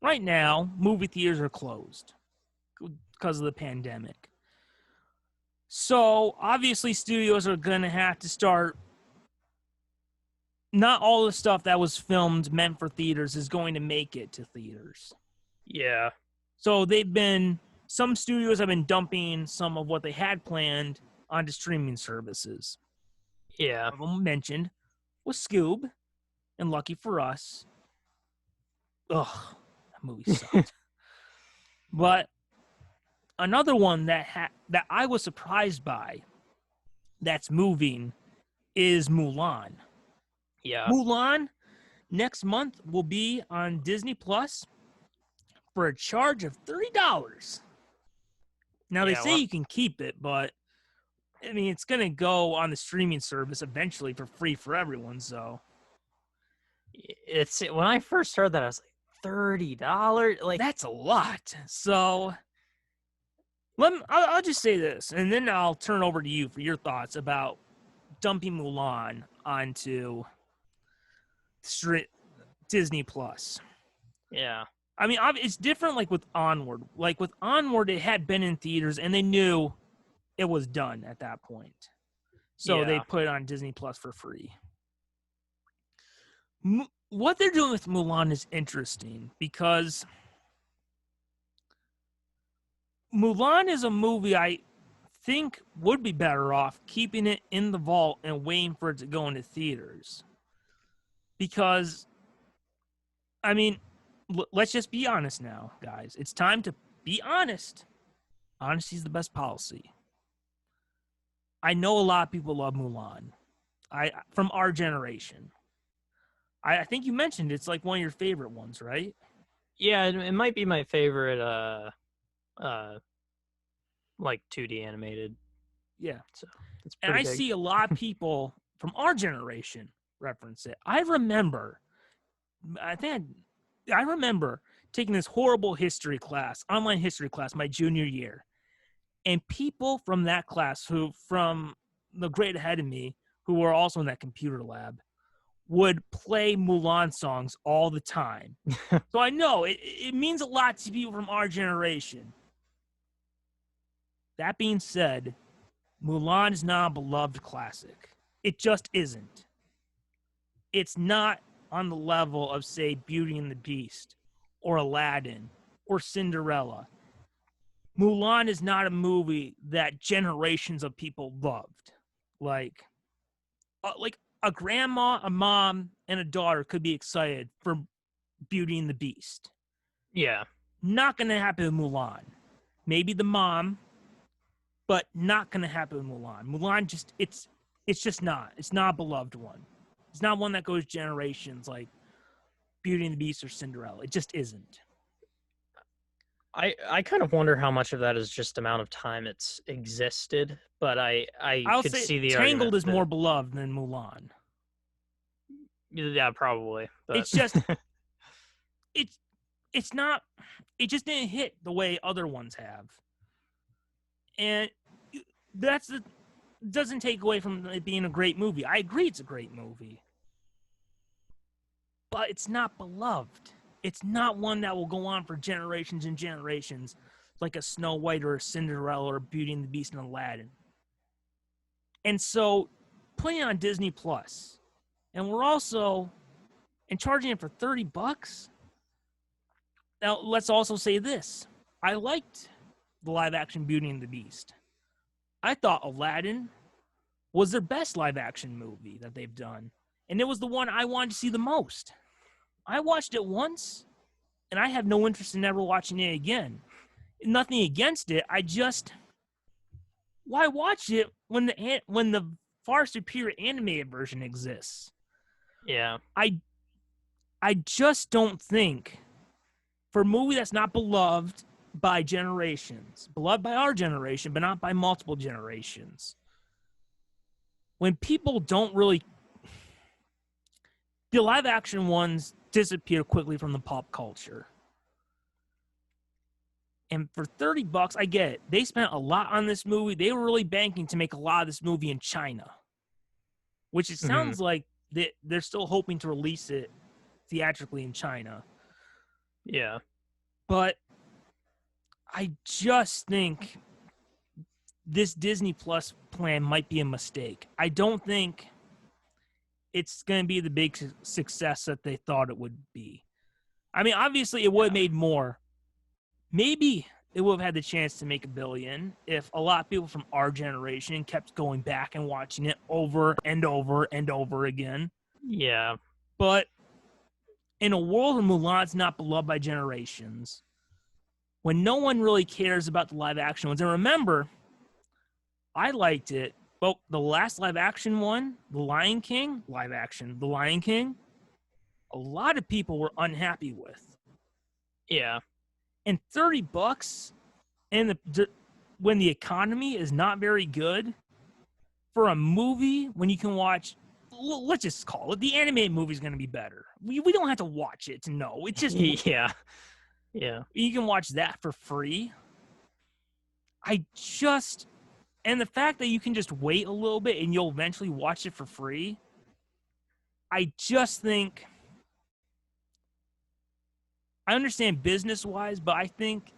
right now, movie theaters are closed because of the pandemic. So, obviously, studios are going to have to start. Not all the stuff that was filmed meant for theaters is going to make it to theaters. Yeah. So, some studios have been dumping some of what they had planned onto streaming services. Yeah. One of them mentioned was Scoob, and lucky for us, ugh, that movie sucked. But another one that I was surprised by that's moving is Mulan. Yeah. Mulan next month will be on Disney Plus for a charge of $30. Now they Yeah, say well, you can keep it, but I mean it's gonna go on the streaming service eventually for free for everyone. So it's when I first heard that I was like $30. Like that's a lot. So I'll just say this, and then I'll turn over to you for your thoughts about dumping Mulan onto Disney Plus. yeah. I mean, it's different like with Onward. Like with Onward, it had been in theaters, and they knew it was done at that point. So they Yeah. put it on Disney Plus for free. What they're doing with Mulan is interesting because Mulan is a movie I think would be better off keeping it in the vault and waiting for it to go into theaters. Because, I mean, let's just be honest now, guys. It's time to be honest. Honesty is the best policy. I know a lot of people love Mulan. From our generation. I think you mentioned it's like one of your favorite ones, right? Yeah, it might be my favorite like 2D animated. Yeah. So it's And pretty I big. see a lot of people from our generation reference it. I remember taking this horrible history class, online history class, my junior year. And people from that class from the grade ahead of me, who were also in that computer lab, would play Mulan songs all the time. So I know it means a lot to people from our generation. That being said, Mulan is not a beloved classic. It just isn't. It's not on the level of, say, Beauty and the Beast or Aladdin or Cinderella. Mulan is not a movie that generations of people loved. Like a grandma, a mom, and a daughter could be excited for Beauty and the Beast. Yeah. Not going to happen with Mulan. Maybe the mom, but not going to happen with Mulan. Mulan it's just not. It's not a beloved one. It's not one that goes generations like Beauty and the Beast or Cinderella. It just isn't. I kind of wonder how much of that is just amount of time it's existed, but I'll could say see the Tangled argument is that, more beloved than Mulan. yeah, probably. But It's just it's not. It just didn't hit the way other ones have, and doesn't take away from it being a great movie. I agree, it's a great movie, but it's not beloved. It's not one that will go on for generations and generations, like a Snow White or a Cinderella or Beauty and the Beast and Aladdin. And so, putting it on Disney Plus, and we're also charging it for $30. Now, let's also say this: I liked the live-action Beauty and the Beast. I thought Aladdin was their best live-action movie that they've done, and it was the one I wanted to see the most. I watched it once, and I have no interest in ever watching it again. Nothing against it. Why watch it when the far superior animated version exists? yeah. I just don't think, for a movie that's not beloved by generations, beloved by our generation, but not by multiple generations, when people don't really, the live action ones disappear quickly from the pop culture. And for $30, I get it. They spent a lot on this movie. They were really banking to make a lot of this movie in China, which it sounds like they're still hoping to release it theatrically in China. Yeah. But I just think this Disney Plus plan might be a mistake. I don't think it's going to be the big success that they thought it would be. I mean, obviously, it would have made more. Maybe it would have had the chance to make $1 billion if a lot of people from our generation kept going back and watching it over and over and over again. Yeah. But in a world where Mulan's not beloved by generations, when no one really cares about the live action ones, and remember, I liked it, but the last live action one, The Lion King, live action, The Lion King, a lot of people were unhappy with. Yeah. And $30 and when the economy is not very good for a movie, when you can watch, let's just call it, the animated movie is going to be better. We don't have to watch it to know. It's just yeah. you can watch that for free. And the fact that you can just wait a little bit and you'll eventually watch it for free, I just think, I understand business wise, but I think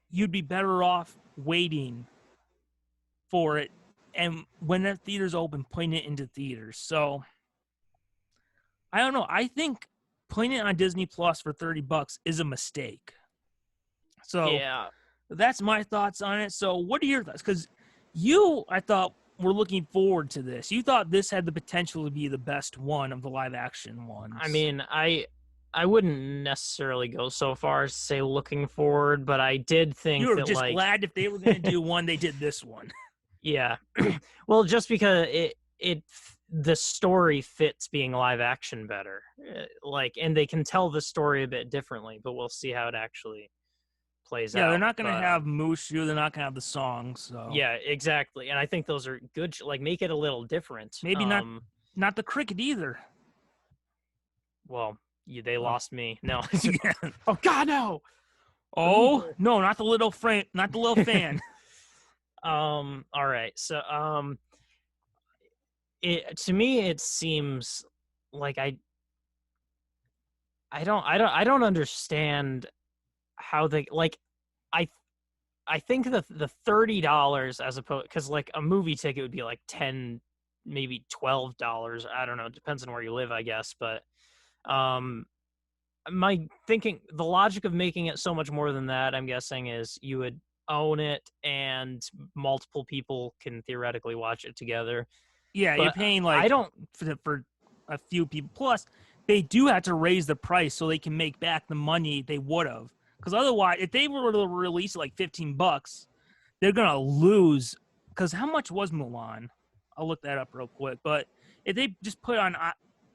you'd be better off waiting for it and when the theater's open, putting it into theaters. So I don't know. I think putting it on Disney Plus for $30 is a mistake. So Yeah. that's my thoughts on it. So what are your thoughts? Because I thought, were looking forward to this. You thought this had the potential to be the best one of the live action ones. I mean, I wouldn't necessarily go so far as to say looking forward, but I did think you were that, just like, glad if they were going to do one, they did this one. Yeah. Well, just because the story fits being live action better. Like, and they can tell the story a bit differently, but we'll see how it actually plays out. Yeah, they're not going to have Mushu. They're not going to have the songs. So yeah, exactly. And I think those are good. Like, make it a little different. Maybe not the cricket either. Well, they lost me. No. Yeah. Oh God, no. Oh no, not the little fan. Not the little fan. All right. So to me it seems like I don't understand how they, like, I think the $30 as opposed, because like a movie ticket would be like $10, maybe $12. I don't know, it depends on where you live, I guess. But my thinking, the logic of making it so much more than that, I'm guessing, is you would own it and multiple people can theoretically watch it together. Yeah, but you're paying like I don't for a few people. Plus, they do have to raise the price so they can make back the money they would have. Because otherwise, if they were to release it like $15, they're gonna lose. Because how much was Mulan? I'll look that up real quick. But if they just put it on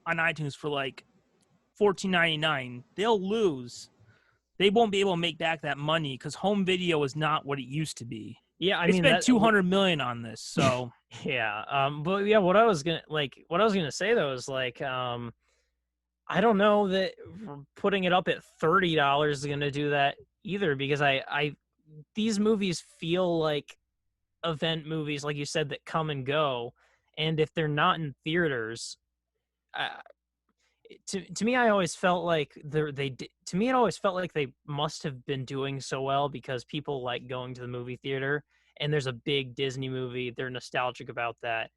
iTunes for like $14.99, they'll lose. They won't be able to make back that money because home video is not what it used to be. Yeah, I they mean, spent $200 million on this. So yeah, but yeah, what I was gonna say though is like, I don't know that putting it up at $30 is gonna do that either, because I these movies feel like event movies, like you said, that come and go, and if they're not in theaters, to me, I always felt like to me it always felt like they must have been doing so well because people like going to the movie theater, and there's a big Disney movie, they're nostalgic about that.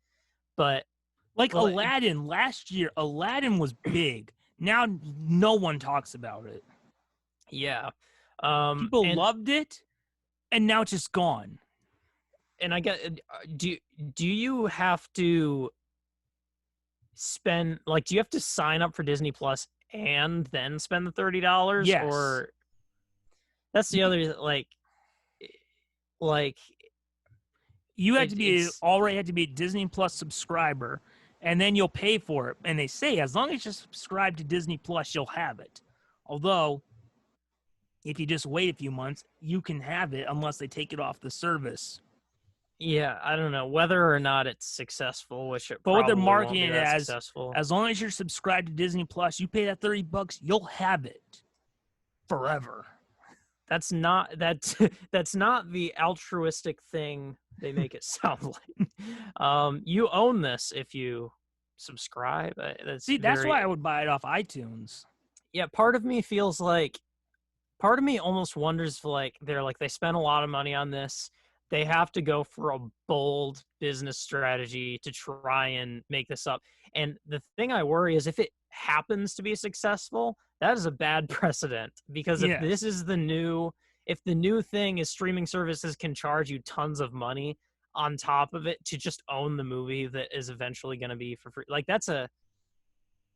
But like Aladdin last year, Aladdin was big. Now no one talks about it. Yeah. People loved it, and now it's just gone. And I get, do you have to spend, like, do you have to sign up for Disney Plus and then spend the $30? Yes. Or that's the other, like you have to be already had to be a Disney Plus subscriber, and then you'll pay for it. And they say as long as you subscribe to Disney Plus, you'll have it. Although, if you just wait a few months, you can have it unless they take it off the service. Yeah, I don't know whether or not it's successful, which it but probably what they're won't marketing be it that successful. As long as you're subscribed to Disney Plus, you pay that $30, you'll have it forever. That's not the altruistic thing they make it sound like. You own this if you subscribe. That's why I would buy it off iTunes. Yeah, part of me feels like part of me almost wonders if, like, they spent a lot of money on this. They have to go for a bold business strategy to try and make this up. And the thing I worry is if it happens to be successful, that is a bad precedent because Yes. if the new thing is streaming services can charge you tons of money on top of it to just own the movie that is eventually going to be for free. Like that's a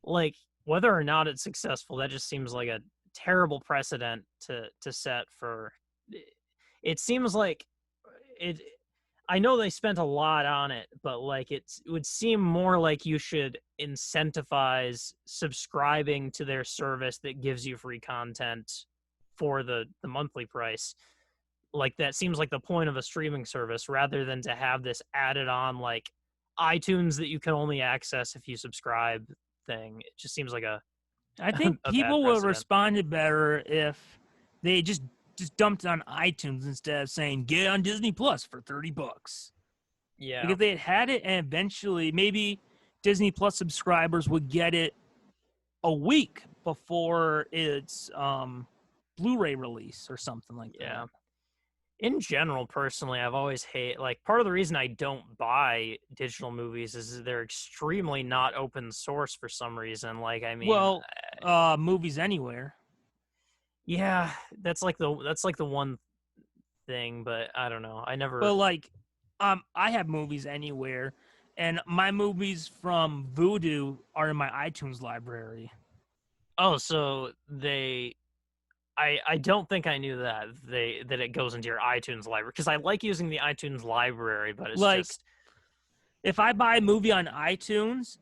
like whether or not it's successful, that just seems like a terrible precedent to set for. It seems like it. I know they spent a lot on it, but like it would seem more like you should incentivize subscribing to their service that gives you free content for the monthly price. Like that seems like the point of a streaming service rather than to have this added on like iTunes that you can only access if you subscribe thing. It just seems like a I think a bad people would have precedent. responded better if they just dumped it on iTunes instead of saying get it on Disney Plus for $30. Like Yeah. if they had it and eventually maybe Disney Plus subscribers would get it a week before its Blu-ray release or something like that. Yeah. In general, personally, I've always like part of the reason I don't buy digital movies is they're extremely not open source for some reason. Like, I mean, Well, movies anywhere. yeah, that's like the one thing, but I don't know. I But never. like I have movies anywhere and my movies from Vudu are in my iTunes library. Oh, so they. I don't think I knew that it goes into your iTunes library because I like using the iTunes library, but it's Like just if I buy a movie on iTunes,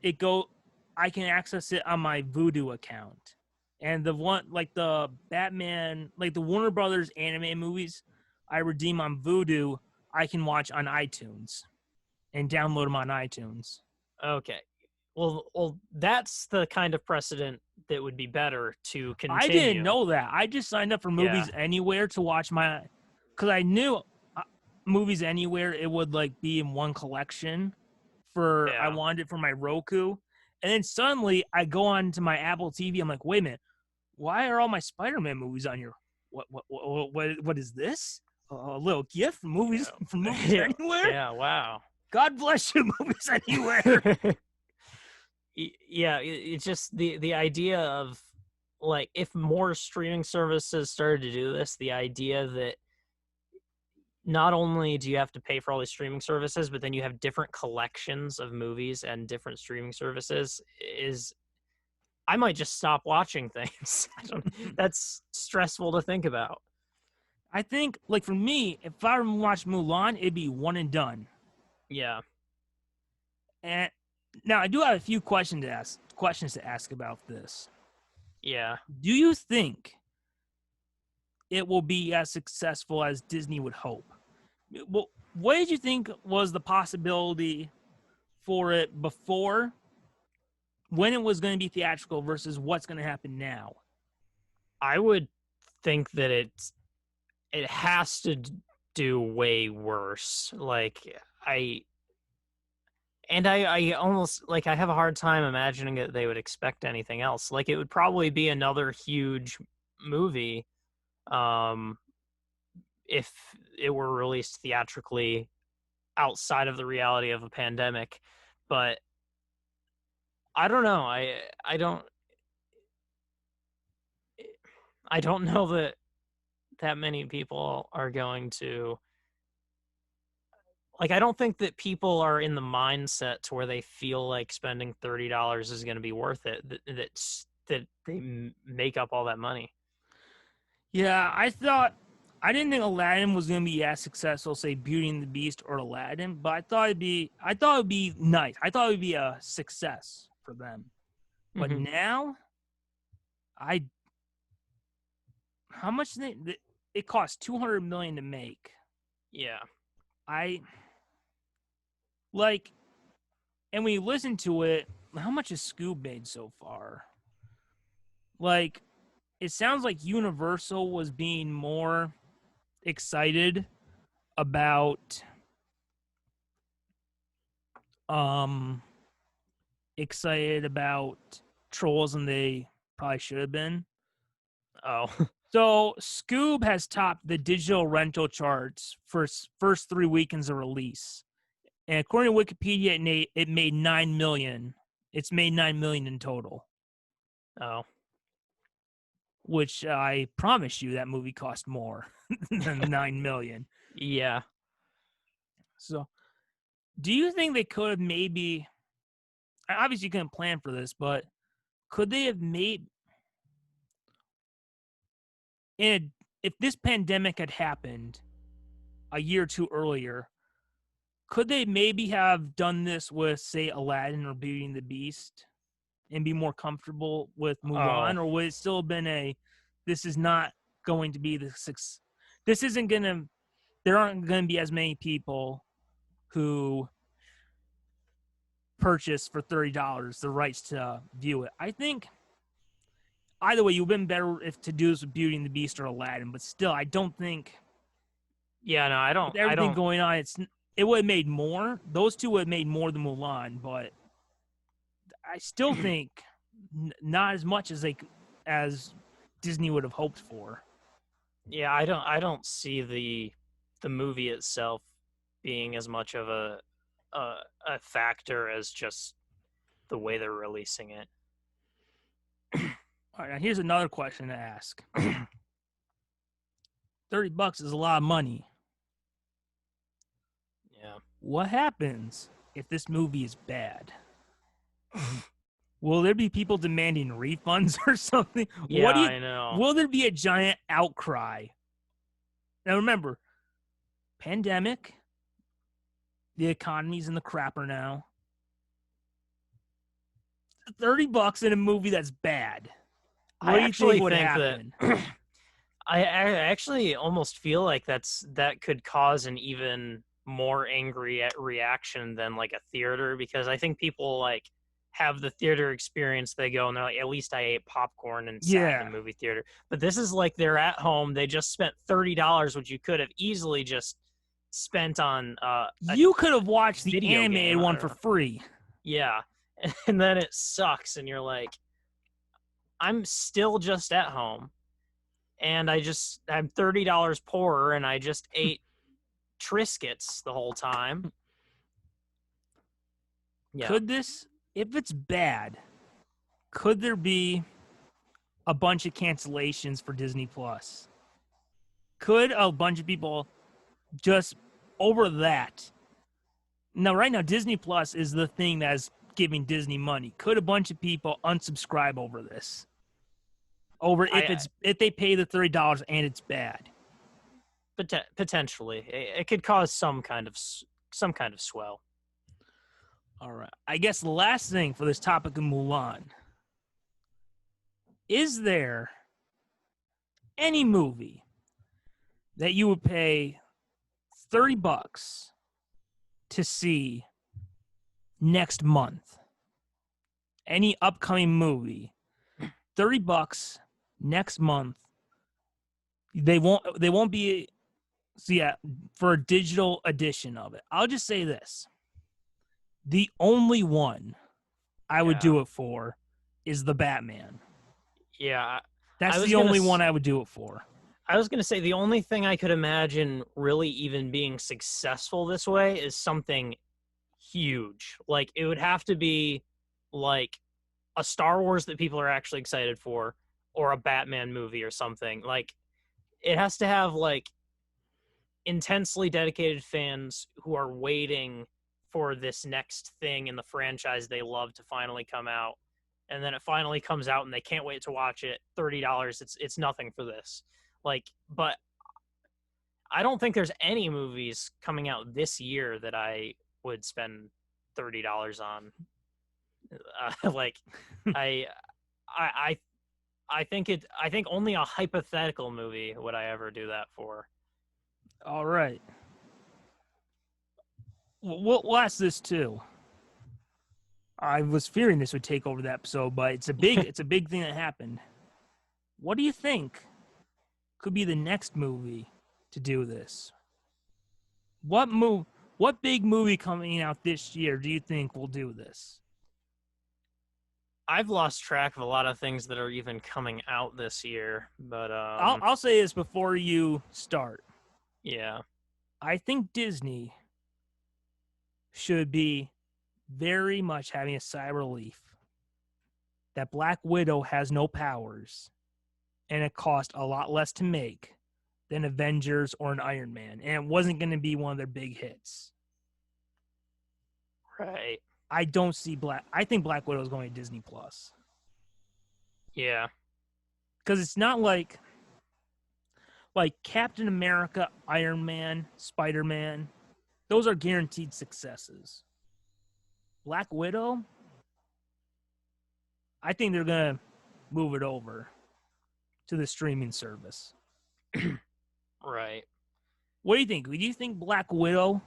I can access it on my Vudu account. And the one like the Batman, like the Warner Brothers anime movies I redeem on Vudu, I can watch on iTunes and download them on iTunes. okay. Well, that's the kind of precedent that would be better to I didn't continue. know that. I just signed up for Yeah, Movies Anywhere to watch cuz I knew Movies Anywhere it would like be in one collection for I yeah. wanted it for my Roku. And then suddenly I go on to my Apple TV. I'm like, wait a minute, why are all my Spider-Man movies on here? What is this? A little gift from movies from Movies Yeah, Anywhere? yeah, wow. God bless you, Movies Anywhere. Yeah, it's just the idea of like if more streaming services started to do this, the idea that not only do you have to pay for all these streaming services, but then you have different collections of movies and different streaming services is I might just stop watching things. That's stressful to think about. I think, like for me, if I watch Mulan, it'd be one and done. Yeah, And now I do have a few questions to ask about this. yeah. Do you think it will be as successful as Disney would hope? Well, what did you think was the possibility for it before, when it was going to be theatrical versus what's going to happen now? I would think that it has to do way worse. Like I I almost like I have a hard time imagining that they would expect anything else. Like it would probably be another huge movie um if it were released theatrically outside of the reality of a pandemic. But I don't know. I don't know that that many people are going to like I don't think that people are in the mindset to where they feel like spending $30 is going to be worth it that they make up all that money. Yeah, I didn't think Aladdin was going to be as successful, say Beauty and the Beast or Aladdin, but I thought it'd be nice. I thought it'd be a success for them. But Hmm. now, I how much it cost 200 million to make. Yeah. I like, and when you listen to it, how much has Scoob made so far? Like, it sounds like Universal was being more excited about um excited about Trolls than they probably should have been. Oh. So Scoob has topped the digital rental charts for first 3 weekends of release, and according to Wikipedia, it made 9 million. It's made 9 million in total, Oh, which I promise you that movie cost more than 9 million. yeah. So, do you think they could have maybe? Obviously, you couldn't plan for this, but could they have made if this pandemic had happened a year or two earlier? Could they maybe have done this with, say, Aladdin or Beauty and the Beast and be more comfortable with Oh, Mulan? Or would it still have been this is not going to be the success? This isn't going to, there aren't going to be as many people who purchase for $30 the rights to view it. I think either way, you've been better if to do this with Beauty and the Beast or Aladdin, but still, I don't think yeah. No, I with don't. I everything don't. going on, it would have made more. Those two would have made more than Mulan, but I still think not as much as Disney would have hoped for. Yeah, I don't. I don't see the movie itself being as much of a, a factor as just the way they're releasing it. All right, now here's another question to ask. $30 is a lot of money. Yeah. What happens if this movie is bad? Will there be people demanding refunds or something? What Yeah, do you I know. will there be a giant outcry? Now remember, pandemic, the economy's in the crapper now. $30 in a movie that's bad. I What do you think actually would think that happen? I actually almost feel like that could cause an even more angry reaction than like a theater, because I think people like have the theater experience. They go and they're like, at least I ate popcorn and sat in the Yeah. movie theater. But this is like they're at home. They just spent $30, which you could have easily just spent on a You could have watched the video animated game. I one don't for know. free. Yeah, and then it sucks, and you're like, I'm still just at home, and I'm $30 poorer, and I just ate Triscuits the whole time. Yeah, Could this, if it's bad, could there be a bunch of cancellations for Disney Plus? Could a bunch of people just over that? Now, right now, Disney Plus is the thing that's giving Disney money. Could a bunch of people unsubscribe over this? Over I if they pay the $30 and it's bad. potentially it could cause some kind of swell. All right. I guess the last thing for this topic of Mulan, is there any movie that you would pay $30 to see next month? Any upcoming movie, $30 next month. They won't be, so yeah, for a digital edition of it. I'll just say this. The only one I would Yeah, do it for is the Batman. yeah. I That's was the gonna only one I would do it for. I was gonna say the only thing I could imagine really even being successful this way is something huge. Like it would have to be like a Star Wars that people are actually excited for, or a Batman movie or something. Like it has to have like intensely dedicated fans who are waiting for this next thing in the franchise they love to finally come out. And then it finally comes out and they can't wait to watch it. $30, it's nothing for this. Like, but I don't think there's any movies coming out this year that I would spend $30 on. Like, I, I, I think it. I think only a hypothetical movie would I ever do that for. All right. We'll ask this too. I was fearing this would take over the episode, but it's a big thing that happened. What do you think could be the next movie to do this? What big movie coming out this year do you think will do this? I've lost track of a lot of things that are even coming out this year, but I'll say this before you start. yeah. I think Disney should be very much having a sigh of relief that Black Widow has no powers and it cost a lot less to make than Avengers or an Iron Man, and it wasn't going to be one of their big hits. Right. I don't see Black. I think Black Widow is going to Disney Plus Yeah. because it's not like Captain America, Iron Man, Spider Man. Those are guaranteed successes. Black Widow, I think they're gonna move it over to the streaming service. Right. What do you think? Do you think Black Widow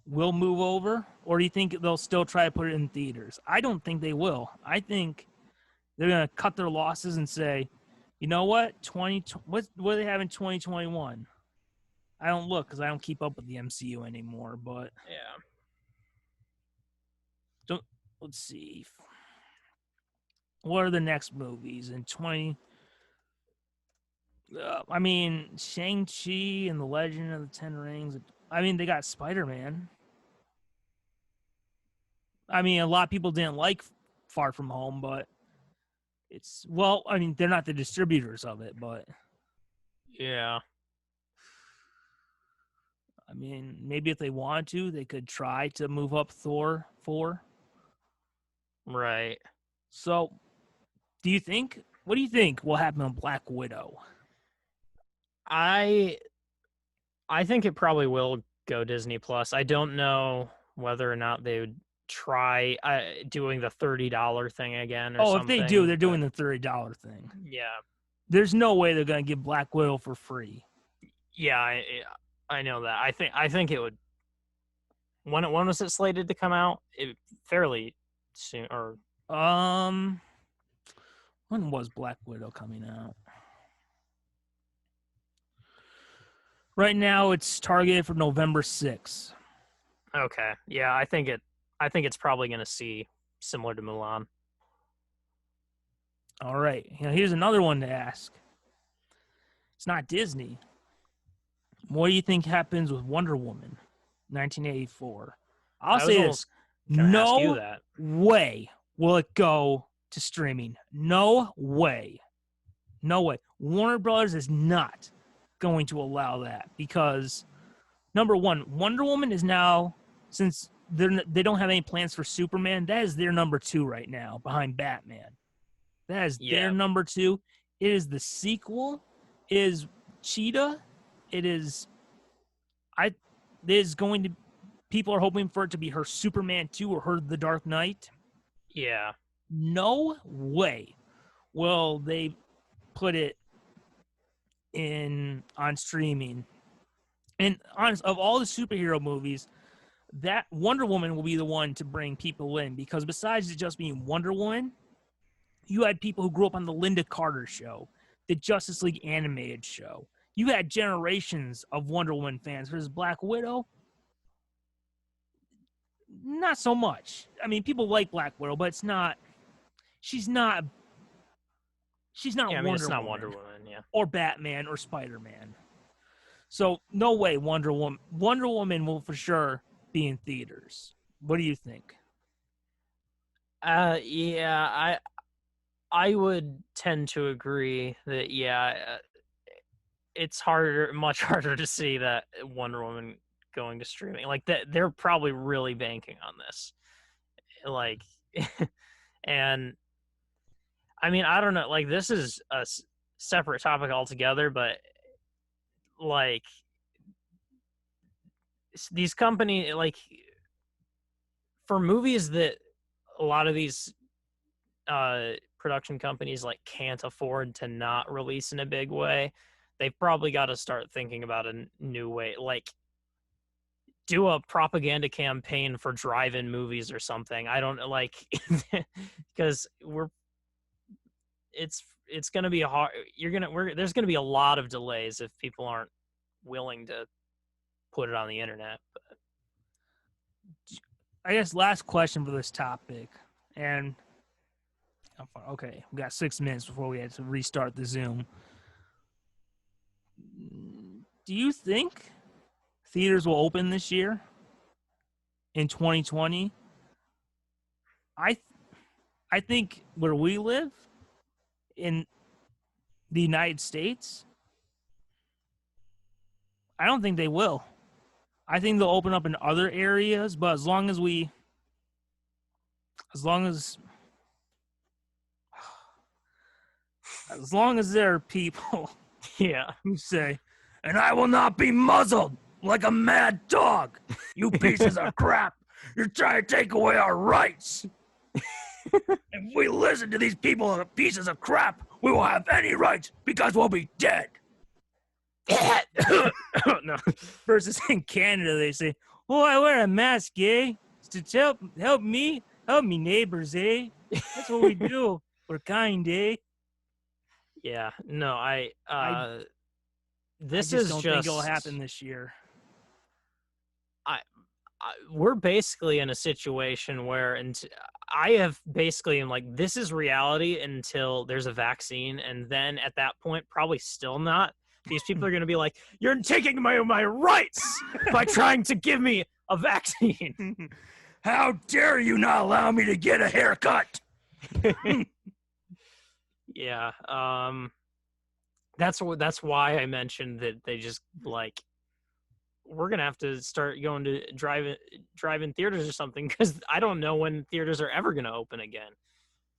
will move over, or do you think they'll still try to put it in theaters? I don't think they will. I think they're gonna cut their losses and say, you know what, what do they have in 2021? I don't look because I don't keep up with the MCU anymore. But Yeah. don't let's see. What are the next movies in 20? I mean, Shang-Chi and the Legend of the Ten Rings. I mean, they got Spider-Man. I mean, a lot of people didn't like Far From Home, but it's well, I mean, they're not the distributors of it, but Yeah. I mean, maybe if they wanted to, they could try to move up Thor 4. Right. So, do you think? What do you think will happen on Black Widow? I I think it probably will go Disney Plus. I don't know whether or not they would try doing the $30 thing again or Oh, if they do, something, they're but doing the $30 thing. yeah. There's no way they're gonna give Black Widow for free. Yeah, I know that. I think it would. When was it slated to come out? Fairly soon, or Um, when was Black Widow coming out? Right now, it's targeted for November 6th. okay. Yeah, I think it's probably going to see similar to Mulan. All right. Here's another one to ask. It's not Disney. What do you think happens with Wonder Woman, 1984? I'll I was say this: almost going to ask you no that. way will it go to streaming. No way. No way. Warner Brothers is not going to allow that because number one, Wonder Woman is now, since they don't have any plans for Superman, that is their number two right now behind Batman. That is their Yeah, number two. It is the sequel. It is Cheetah. It is I. It is going to. People are hoping for it to be her Superman 2 or her The Dark Knight. yeah, No way will they put it in on streaming. And honest, of all the superhero movies, that Wonder Woman will be the one to bring people in because besides it just being Wonder Woman, you had people who grew up on the Linda Carter show, the Justice League animated show. You had generations of Wonder Woman fans. Versus Black Widow, not so much. I mean, people like Black Widow, but it's not. She's not. She's not yeah. I mean, it's Wonder not Wonder Woman Woman. Yeah, or Batman or Spider Man. So no way Wonder Woman. Wonder Woman will for sure be in theaters. What do you think? yeah. I would tend to agree that it's harder, much harder to see that Wonder Woman going to streaming. Like that, they're probably really banking on this. Like, and I mean, I don't know. Like, this is a separate topic altogether, but like these companies, like for movies that a lot of these production companies like can't afford to not release in a big way, they've probably got to start thinking about a new way. Like, do a propaganda campaign for drive-in movies or something. I don't like because it's going to be hard. There's going to be a lot of delays if people aren't willing to put it on the internet. I guess last question for this topic, and Okay, we got 6 minutes before we had to restart the Zoom. Do you think theaters will open this year in 2020? I I think where we live in the United States, I don't think they will. I think they'll open up in other areas, but as long as as long as as long as there are people Yeah. who say, "And I will not be muzzled like a mad dog, you pieces of crap. You're trying to take away our rights. If we listen to these people pieces of crap, we will have any rights because we'll be dead." No. Versus in Canada, they say, "Oh, I wear a mask, eh? To help me neighbors, eh? That's what we do. We're kind, eh?" Yeah. No, I this just is don't think it'll just happen this year. we're basically in a situation where, and I have basically am like, this is reality until there's a vaccine, and then at that point, probably still not. These people are going to be like, "You're taking my rights by trying to give me a vaccine." How dare you not allow me to get a haircut? Yeah. That's why I mentioned that they just like, we're gonna have to start going to drive-in theaters or something, because I don't know when theaters are ever gonna open again.